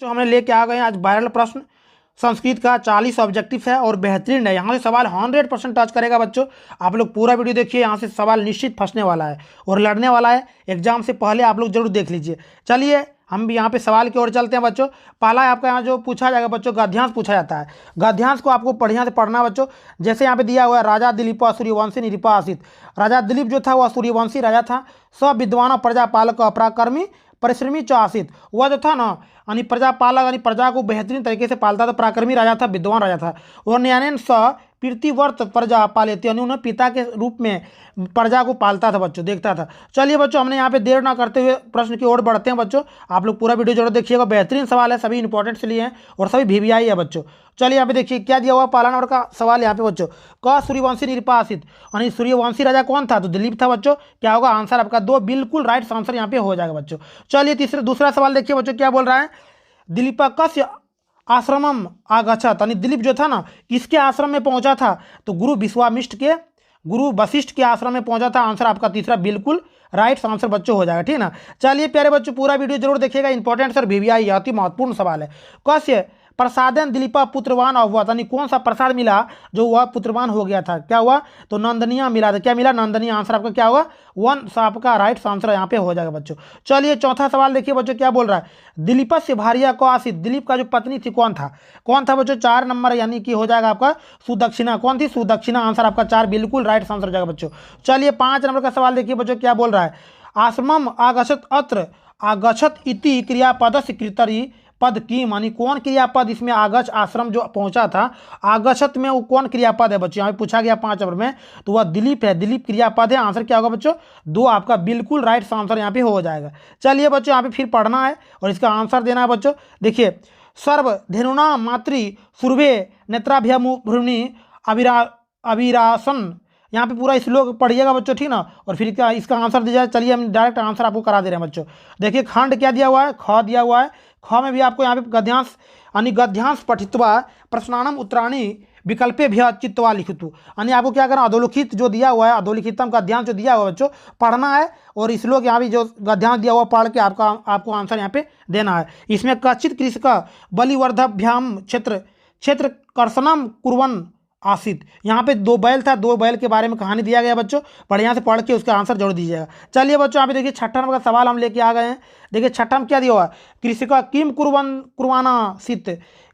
जो हमने लेके आ गए हैं आज वायरल प्रश्न संस्कृत का 40 ऑब्जेक्टिव है और बेहतरीन है। यहाँ से सवाल 100% टच करेगा बच्चों। आप लोग पूरा वीडियो देखिए, यहाँ से सवाल निश्चित फंसने वाला है और लड़ने वाला है एग्जाम से पहले। आप लोग जरूर देख लीजिए। चलिए हम भी यहाँ पे सवाल की ओर चलते हैं बच्चों। पहला आपका यहाँ जो पूछा जाएगा बच्चों, गद्यांश पूछा जाता है। गद्यांश को आपको बढ़िया से पढ़ना है बच्चों। जैसे यहाँ पे दिया हुआ है, राजा दिलीप सूर्यवंशी निरिपासित। राजा दिलीप जो था वह सूर्यवंशी राजा था। सब विद्वान प्रजापालक पराक्रमी परिश्रमी चासित। वह जो था ना यानी प्रजापालक यानी प्रजा को बेहतरीन तरीके से पालता था, पराक्रमी राजा था, विद्वान राजा था। और न्यायन स प्रीतिवर्त प्रजा पालित यानी उन्हें पिता के रूप में प्रजा को पालता था बच्चों, देखता था। चलिए बच्चों हमने यहाँ पे देर ना करते हुए प्रश्न की ओर बढ़ते हैं बच्चों। आप लोग पूरा वीडियो जरूर देखिएगा, बेहतरीन सवाल है, सभी इंपॉर्टेंट से लिए हैं और सभी VVI है बच्चों। चलिए यहाँ पे देखिए क्या दिया हुआ, पहला नंबर का सवाल यहाँ पे बच्चों। क सूर्यवंशी निरपासित यानी सूर्यवंशी राजा कौन था? तो दिलीप था बच्चों। क्या होगा आंसर आपका 2 बिल्कुल राइट आंसर यहाँ पे हो जाएगा बच्चों। चलिए दूसरा सवाल देखिए बच्चों, क्या बोल रहा है। दिलीपकस्य आश्रमम आगच्छत यानी दिलीप जो था ना किसके आश्रम में पहुंचा था? तो गुरु वशिष्ठ के आश्रम में पहुंचा था। आंसर आपका तीसरा बिल्कुल राइट आंसर बच्चों हो जाएगा, ठीक ना। चलिए प्यारे बच्चों पूरा वीडियो जरूर देखिएगा, इंपॉर्टेंट सर VVI अति महत्वपूर्ण सवाल है। कस्य प्रसादन दिलीपा पुत्रवान हुआ यानी कौन सा प्रसाद मिला जो वह पुत्रवान हो गया था? क्या हुआ? तो नंदनीय मिला था। क्या मिला? नंदनीय। आंसर आपका क्या होगा? 1 आपका राइट आंसर यहाँ पे हो जाएगा बच्चों। चलिए चौथा सवाल देखिए बच्चों, क्या बोल रहा है। दिलीप से भारिया को आसित दिलीप का जो पत्नी थी कौन था? कौन था बच्चों? 4 नंबर यानी कि हो जाएगा आपका सुदक्षिणा। कौन थी? सुदक्षिणा। आंसर आपका 4 बिल्कुल राइट आंसर हो जाएगा बच्चों। चलिए 5 नंबर का सवाल देखिए बच्चों, क्या बोल रहा है। आश्रमम आगछत अत्र आगछत इति क्रियापदस्य कृतरी पद की मानी कौन क्रियापद इसमें आगछ आश्रम जो पहुंचा था आगछत में वो कौन क्रियापद है बच्चों? यहाँ पे पूछा गया 5 नंबर में, तो वह दिलीप है, दिलीप क्रियापद है। आंसर क्या होगा बच्चों? 2 आपका बिल्कुल राइट आंसर यहाँ पे हो जाएगा। चलिए बच्चों यहाँ पे फिर पढ़ना है और इसका आंसर देना है बच्चों। देखिए सर्व धेनुना मातृ सुरभे नेत्राभ्यमुभ्रुणि अविरासन। यहाँ पे पूरा श्लोक पढ़िएगा बच्चों, ठीक ना, और फिर क्या इसका आंसर दिया जाए। चलिए हम डायरेक्ट आंसर आपको करा दे रहे हैं बच्चों। देखिए खंड क्या दिया हुआ है, ख दिया हुआ है। ख में भी आपको यहाँ पे गद्यांश यानी गद्यांश पठित्वा प्रश्नानम उत्तराणी विकल्पे भी चित्तवा लिखितु यानी आपको क्या करना, अधोलिखित जो दिया हुआ है अधोलिखितम गद्यांश जो दिया हुआ है बच्चों पढ़ना है और श्लोक यहाँ भी जो गद्यांश दिया हुआ पढ़ के आपको आंसर यहाँ पे देना है। इसमें कच्चित कृषक बलिवर्धभ्याम क्षेत्र कर्षणम कुर्वन् आसित। यहाँ पे 2 बैल था, 2 बैल के बारे में कहानी दिया गया बच्चों, बढ़िया से पढ़ के उसका आंसर जरूर दीजिएगा। चलिए बच्चों यहाँ पे देखिए 6ठा नंबर का सवाल हम लेके आ गए हैं। देखिए 6ठा में क्या दिया हुआ, कृषिका किम कुर्वाना सित।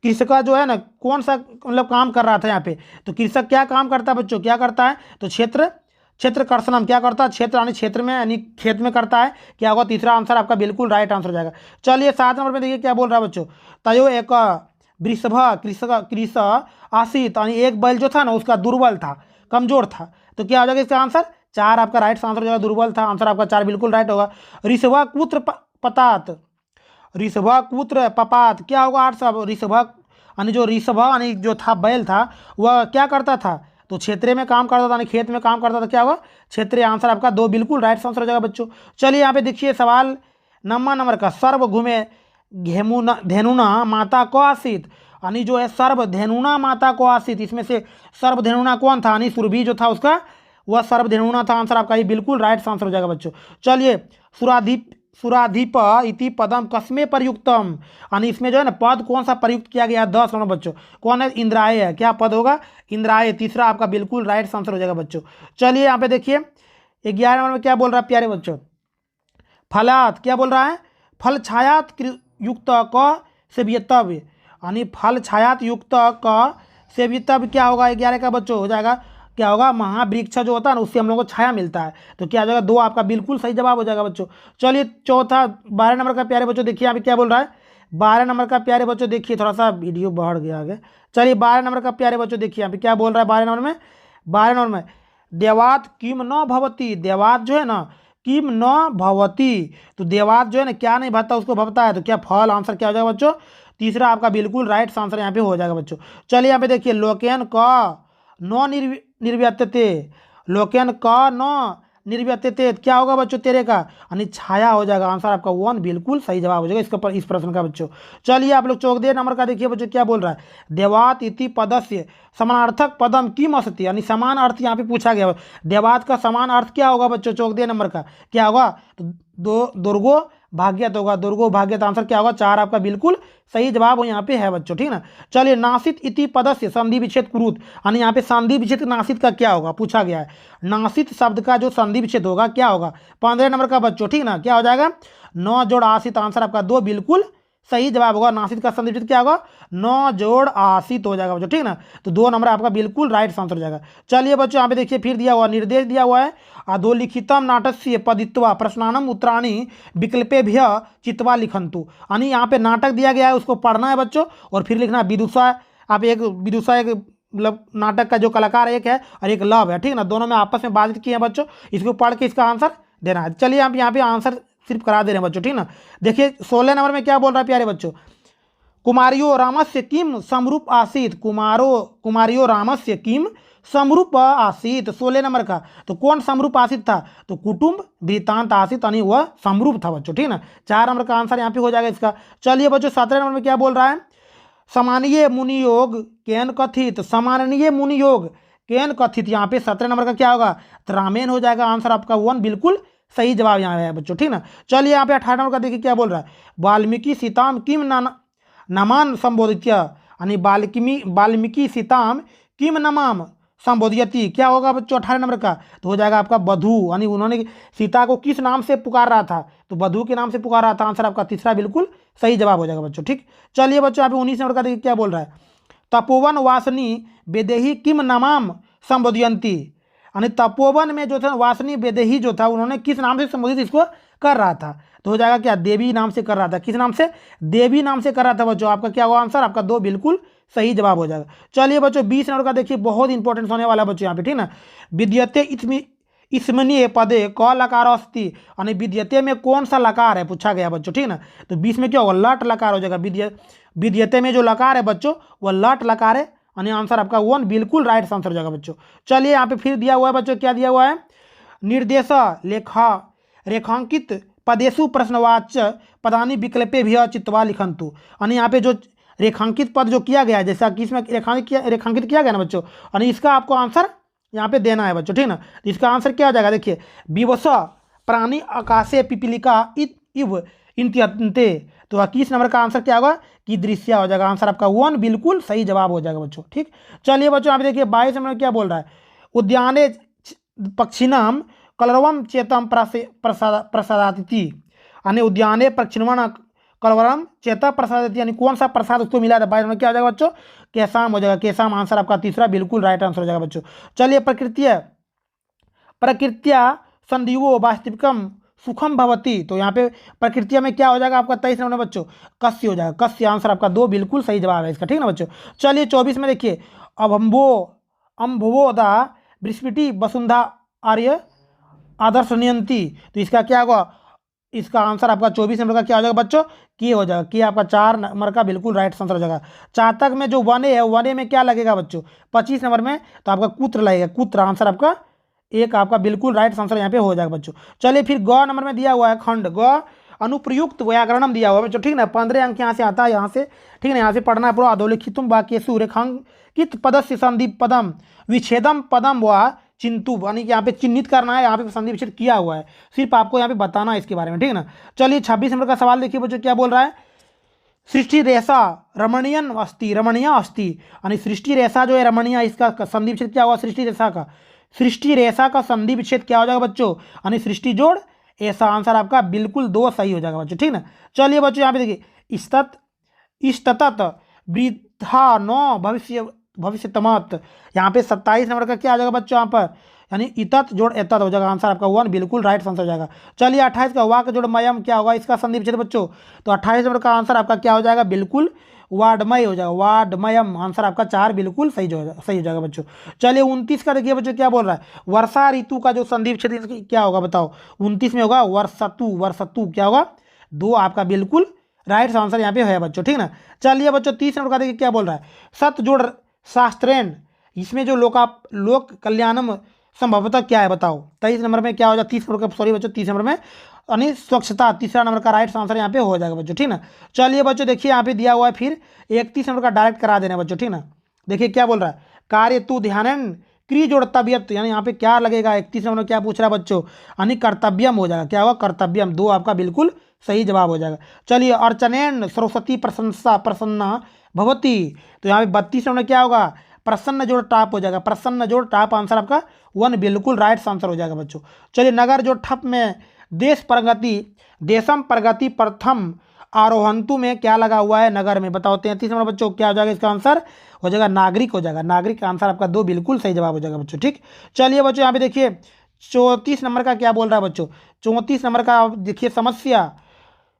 कृषिका जो है ना कौन सा मतलब काम कर रहा था यहाँ पे? तो कृषक क्या काम करता है बच्चों? क्या करता है? तो क्षेत्र कर्षणम क्या करता है? क्षेत्र यानी क्षेत्र में यानी खेत में करता है। क्या होगा? तीसरा आंसर आपका बिल्कुल राइट आंसर हो जाएगा। चलिए 7 नंबर में देखिए क्या बोल रहा है बच्चों। तयो एक वृषभ कृष आसित यानी एक बैल जो था ना उसका दुर्बल था, कमजोर था। तो क्या हो जाएगा इसका आंसर? 4 आपका राइट आंसर हो जाएगा, दुर्बल था। आंसर आपका 4 बिल्कुल राइट होगा। ऋषभकुत्र पतात ऋषभकुत्र पपात क्या होगा? 8 सब ऋषभ यानी जो ऋषभ यानी जो था बैल था वह क्या करता था? तो क्षेत्र में काम करता था यानी खेत में काम करता था। क्या होगा? क्षेत्रीय। आंसर आपका 2 बिल्कुल राइट आंसर हो जाएगा बच्चों। चलिए यहाँ पे देखिए सवाल नंबर का सर्व घूमे धेनुना माता को आसित यानी जो है सर्व धेनुना माता को आसित, इसमें से सर्व धेनुना कौन था? यानी सुरभि जो था उसका वह सर्व धेनुना था। आंसर आपका ये बिल्कुल राइट आंसर हो जाएगा बच्चों। चलिए सुराधिप इति पदम कस्मे प्रयुक्तम यानी इसमें जो है ना पद कौन सा प्रयुक्त किया गया? 10 नंबर बच्चों कौन है? इंद्राय है। क्या पद होगा? इंद्राय। तीसरा आपका बिल्कुल राइट आंसर हो जाएगा बच्चों। चलिए यहाँ पे देखिए 11 नंबर में क्या बोल रहा है प्यारे बच्चों। फलात क्या बोल रहा है? फल छायात युक्त क सेव्यतव्य यानी फल छायात युक्त क सेव्यतव्य क्या होगा? 11 का बच्चों हो जाएगा क्या होगा? महावृक्ष जो होता है ना उससे हम लोगों को छाया मिलता है। तो क्या हो जाएगा? 2 आपका बिल्कुल सही जवाब हो जाएगा बच्चों। चलिए चौथा 12 नंबर का प्यारे बच्चों देखिए यहाँ पे क्या बोल रहा है। 12 नंबर का प्यारे बच्चों देखिए, थोड़ा सा वीडियो बढ़ गया आगे। चलिए 12 नंबर का प्यारे बच्चों देखिए यहाँ पे क्या बोल रहा है। 12 नंबर में देवात किम न भवती। देवात जो है ना किम न भवती, तो देवात जो है ना क्या नहीं भरता उसको भवता है। तो क्या फल? आंसर क्या हो जाएगा बच्चों? तीसरा आपका बिल्कुल राइट आंसर यहाँ पे हो जाएगा बच्चों। चलिए यहाँ पे देखिए लोकेन क न निर्व्यत्यते लोकेन क न निर्व्यत्यते क्या होगा बच्चों? तेरे का यानी छाया हो जाएगा। आंसर आपका 1 बिल्कुल सही जवाब हो जाएगा इसका इस प्रश्न का बच्चों। चलिए आप लोग 14 नंबर का देखिए बच्चों क्या बोल रहा है। देवात इति पदस्य समानार्थक पदम किम अस्ति यानी समान अर्थ यहाँ पे पूछा गया। देवात का समान अर्थ क्या होगा बच्चों? 14 नंबर का क्या होगा? तो दुर्गो भाग्यत होगा, दुर्गो भाग्यत, आंसर क्या होगा 4 आपका बिल्कुल सही जवाब यहाँ पे है बच्चों, ठीक ना। चलिए नासित इति पदस्य संधि विच्छेद कुरुत, यानी यहाँ पे संधि विच्छेद नासित का क्या होगा पूछा गया है। नासित शब्द का जो संधि विच्छेद होगा क्या होगा 15 नंबर का बच्चों, ठीक ना। क्या हो जाएगा 9 जोड़ आसित, आंसर आपका 2 बिल्कुल सही जवाब होगा। नासित का संधि विच्छेद क्या होगा 9 जोड़ आसित हो जाएगा बच्चों, ठीक ना। तो 2 नंबर आपका बिल्कुल राइट आंसर हो जाएगा। चलिए बच्चों यहाँ पे देखिए फिर दिया हुआ निर्देश दिया हुआ है, अधोलिखितम नाटस्य पदित्वा प्रश्नानम उत्तराणी विकल्पेभ्य चित्वा लिखंतु, यानी यहाँ पे नाटक दिया गया है उसको पढ़ना है बच्चों और फिर लिखना है। विदुषा आप एक विदुषा एक मतलब नाटक का जो कलाकार एक है और एक लव है, ठीक ना, दोनों में आपस में बातचीत किए हैं बच्चों, इसको पढ़ के इसका आंसर देना है। चलिए आप यहाँ पे आंसर सिर्फ करा दे रहे हैं बच्चों, ठीक ना। देखिए 16 नंबर में क्या बोल रहा है प्यारे बच्चों, कुमारियो रामस्य किम समरूप आसीत, कुमारियो रामस्य किम समरूप आसीत 16 नंबर का। तो कौन समरूप आसित था, तो कुटुंब वृत्तांत आसित, यानी वह समरूप था बच्चों, ठीक ना। 4 नंबर का आंसर यहाँ पे हो जाएगा इसका। चलिए बच्चों 17 नंबर में क्या बोल रहा है, सामान्य मुनि योग केन कथित, सामान्य मुनि योग केन कथित, यहाँ पे 17 नंबर का क्या होगा रामेन हो जाएगा, आंसर आपका 1 बिल्कुल सही जवाब यहाँ है बच्चों, ठीक ना। चलिए यहाँ पे 18 नंबर का देखिए क्या बोल रहा है, वाल्मीकि सीताम किम नमान संबोधित, यानी वाल्मीकि सीताम किम नमाम संबोधयति, क्या होगा बच्चों 18 नंबर का, तो हो जाएगा आपका बधू, यानी उन्होंने सीता को किस नाम से पुकार रहा था, तो बधू के नाम से पुकार रहा था, आंसर आपका तीसरा बिल्कुल सही जवाब हो जाएगा बच्चों, ठीक। चलिए बच्चों यहाँ पे 19 नंबर का देखिए क्या बोल रहा है, तपोवन वासनी वेदेही किम नमाम संबोधयंती, यानी तपोवन में जो था वासनी वेदेही जो था उन्होंने किस नाम से संबोधित इसको कर रहा था, तो हो जाएगा क्या देवी नाम से कर रहा था, किस नाम से देवी नाम से कर रहा था बच्चों, आपका क्या होगा आंसर आपका 2 बिल्कुल सही जवाब हो जाएगा। चलिए बच्चों 20 नंबर का देखिए बहुत इंपॉर्टेंट होने वाला बच्चों यहाँ पे, ठीक ना। विद्यते इसमनीय पदे क लकार अस्ति, यानी विद्यते में कौन सा लकार है पूछा गया बच्चों, ठीक ना। तो 20 में क्या होगा लट लकार हो जाएगा, विद्यते में जो लकार है बच्चों वह लट लकार है, यानी आंसर आपका 1 बिल्कुल राइट आंसर हो जाएगा बच्चों। चलिए यहाँ पे फिर दिया हुआ है बच्चों, क्या दिया हुआ है, निर्देश लेखा रेखांकित पदेशु प्रश्नवाच्य पदानी विकल्पे भी चित्वा लिखंतु, यानी यहाँ पे जो रेखांकित पद जो किया गया है जैसा कि इसमें रेखांकित किया गया ना बच्चों, यानी इसका आपको आंसर यहाँ पे देना है बच्चों, ठीक ना। इसका आंसर क्या हो जाएगा देखिए, विवश प्राणी आकाशे पिपीलिका इव इंत्यंते, तो 21 नंबर का आंसर क्या होगा कि दृश्य हो जाएगा, आंसर आपका 1 बिल्कुल सही जवाब हो जाएगा बच्चों, ठीक। चलिए बच्चों यहाँ पे देखिए 22 नंबर में क्या बोल रहा है, उद्याने पक्षिणाम कलरवम चेतम प्रसादातिथि, यानी उद्याने पक्षिणवन कलवरम चेता प्रसादित, यानी कौन सा प्रसाद उसको मिला था 22 नंबर क्या हो जाएगा बच्चों केसाम हो जाएगा, केसाम आंसर आपका तीसरा बिल्कुल राइट आंसर हो जाएगा बच्चों। चलिए प्रकृत्या संदीवो वास्तविकम सुखम भवती, तो यहाँ पे प्रकृतिया में क्या हो जाएगा आपका 23 नंबर बच्चों कस्य हो जाएगा, कस्य आंसर आपका 2 बिल्कुल सही जवाब है इसका, ठीक ना बच्चों। चलिए 24 में देखिए अम्भवोदा बृहस्पति वसुंधा आर्य आदर्श नियंती, तो इसका क्या होगा, इसका आंसर आपका 24 नंबर का क्या हो जाएगा बच्चों के हो जाएगा, कि आपका 4 नंबर का बिल्कुल राइट आंसर हो जाएगा। चातक में जो वने है वने में क्या लगेगा बच्चों 25 नंबर में, तो आपका कुत्र लगेगा, कुत्र आंसर आपका एक आपका बिल्कुल राइट आंसर यहाँ पे हो जाएगा बच्चों। चलिए फिर ग नंबर में दिया हुआ है खंड ग अनुप्रयुक्त व्याकरणम दिया हुआ है बच्चों, ठीक ना। 15 अंक यहाँ से आता है, यहाँ से ठीक है, यहाँ से पढ़ना है पूरा। अधोलिखितुम वाक्येषु रेखांकित पदस्य संधि पदम विच्छेदम पदम व चिंतु, यानी कि यहाँ पे चिन्हित करना है, यहाँ पे संधि विच्छेद किया हुआ है, सिर्फ आपको यहाँ पे बताना है इसके बारे में, ठीक है ना। चलिए 26 नंबर का सवाल देखिए बच्चों क्या बोल रहा है, सृष्टि रेशा रमणीयन अस्ति, रमणीय अस्ति, यानी सृष्टि रेशा जो है रमणीय, इसका संधि विच्छेद क्या हुआ सृष्टि रेशा का, सृष्टि रेशा का संधि विच्छेद क्या हो जाएगा बच्चों, यानी सृष्टि जोड़ ऐसा, आंसर आपका बिल्कुल 2 सही हो जाएगा बच्चों, ठीक ना। चलिए बच्चों यहाँ पे देखिए इस्तत वृद्धा नो भविष्य तमत, यहाँ पे 27 नंबर का क्या आ जाएगा बच्चों यहाँ पर, यानी इतत जोड़ एतत हो जाएगा, आंसर आपका 1 बिल्कुल राइट आंसर हो जाएगा। चलिए 28 का वाक जोड़ मयम क्या होगा, इसका संधि विच्छेद बच्चों, तो 28 नंबर का आंसर आपका क्या हो जाएगा बिल्कुल वाडमय हो जाएगा, वाडमयम आंसर आपका 4 बिल्कुल सही हो जाएगा बच्चों। चलिए 29 का देखिए बच्चों क्या बोल रहा है, वर्षा ऋतु का जो संधि विच्छेद क्या होगा बताओ, 29 में होगा वर्षतु क्या होगा 2 आपका बिल्कुल राइट आंसर यहाँ पे है बच्चों, ठीक ना। चलिए बच्चों 30 नंबर का देखिए क्या बोल रहा है, सत जोड़ शास्त्रेण, इसमें जो लोक कल्याणम संभवतः क्या है बताओ, 23 नंबर में क्या हो जाएगा 30 नंबर का, सॉरी बच्चों 30 नंबर में, यानी स्वच्छता तीसरा नंबर का राइट आंसर यहाँ पे हो जाएगा बच्चों, ठीक ना। चलिए बच्चों देखिए यहाँ पे दिया हुआ है फिर 31 नंबर का डायरेक्ट करा देना बच्चों, ठीक ना। देखिए क्या बोल रहा है, कार्य तू ध्यान क्री जोड़ तबियत, यानी यहाँ पे क्या लगेगा 31 नंबर में क्या पूछ रहा है बच्चों, यानी कर्तव्यम हो जाएगा, क्या होगा कर्तव्यम, 2 आपका बिल्कुल सही जवाब हो जाएगा। चलिए, अर्चनेन सरस्वती प्रशंसा प्रसन्ना भवती, तो यहाँ पे 32 नंबर क्या होगा, प्रसन्न जोड़ टाप हो जाएगा, प्रसन्न जोड़ टाप, आंसर आपका 1 बिल्कुल राइट आंसर हो जाएगा बच्चों। चलिए, नगर जो ठप में देश प्रगति देशम प्रगति प्रथम आरोहंतु में क्या लगा हुआ है नगर में, बताओ। 33 नंबर बच्चों क्या हो जाएगा, इसका आंसर हो जाएगा नागरिक हो जाएगा, नागरिक का आंसर आपका 2 बिल्कुल सही जवाब हो जाएगा बच्चों। ठीक, चलिए बच्चों यहाँ पे देखिए 34 नंबर का क्या बोल रहा है बच्चों। 34 नंबर का आप देखिए, समस्या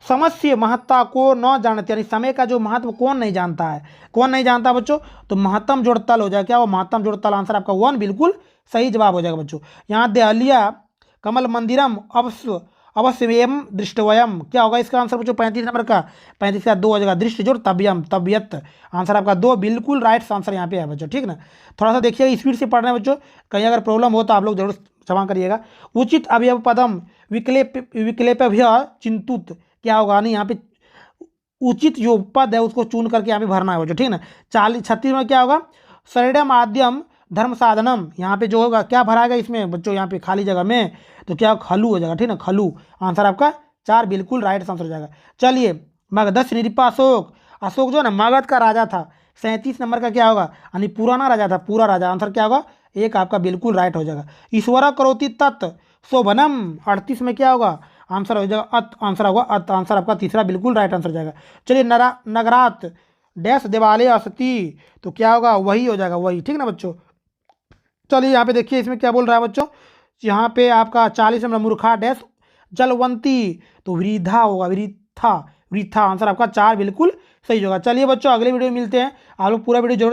समस्य महत्ता को न जानते, यानी समय का जो महत्व कौन नहीं जानता है, कौन नहीं जानता बच्चों, तो महत्तम जोड़ तल हो जाएगा, क्या वो महत्तम जोड़ तल, आंसर आपका 1 बिल्कुल सही जवाब हो जाएगा बच्चों। यहाँ दहलिया कमल मंदिरम अवश्य अवश्यम दृष्टवयम, क्या होगा इसका आंसर बच्चों, 35 नंबर का, 35 का 2 हो जाएगा, दृष्टि जोड़ तबियम तबियत, आंसर आपका 2 बिल्कुल राइट आंसर यहाँ पे है बच्चों। ठीक ना, थोड़ा सा देखिए स्पीड से पढ़ना है बच्चों, कहीं अगर प्रॉब्लम हो तो आप लोग जरूर क्षमा करिएगा। उचित अवयव पदम विकल्पभ्य चिंतुत, क्या होगा नहीं, यहाँ पे उचित जो पद है उसको चुन करके यहाँ पे भरना है बच्चों। ठीक ना, 36 में क्या होगा, शरणम आद्यम धर्म साधनम, यहाँ पे जो होगा क्या भराएगा इसमें बच्चों, यहाँ पे खाली जगह में, तो क्या खलू हो जाएगा। ठीक ना, खलू, आंसर आपका 4 बिल्कुल राइट आंसर हो जाएगा। चलिए, मगध निरपा अशोक, अशोक जो है ना मगध का राजा था। 37 नंबर का क्या होगा, यानी पुराना राजा था, पूरा राजा, आंसर क्या होगा, एक आपका बिल्कुल राइट हो जाएगा। ईश्वर करोति तत् शोभनम, 38 में क्या होगा, आंसर हो जाएगा अत, आंसर होगा अत, आंसर आपका तीसरा बिल्कुल राइट आंसर हो जाएगा। चलिए, नगरात डैश देवालय असती, तो क्या होगा, वही हो जाएगा, वही। ठीक ना बच्चों, चलिए यहाँ पे देखिए इसमें क्या बोल रहा है बच्चों, यहाँ पे आपका 40 नंबर मूर्खा डैश जलवंती, तो वृद्धा होगा, वृथा वृथा, आंसर आपका 4 बिल्कुल सही होगा। चलिए बच्चों, अगले वीडियो में मिलते हैं, आप लोग पूरा वीडियो जरूर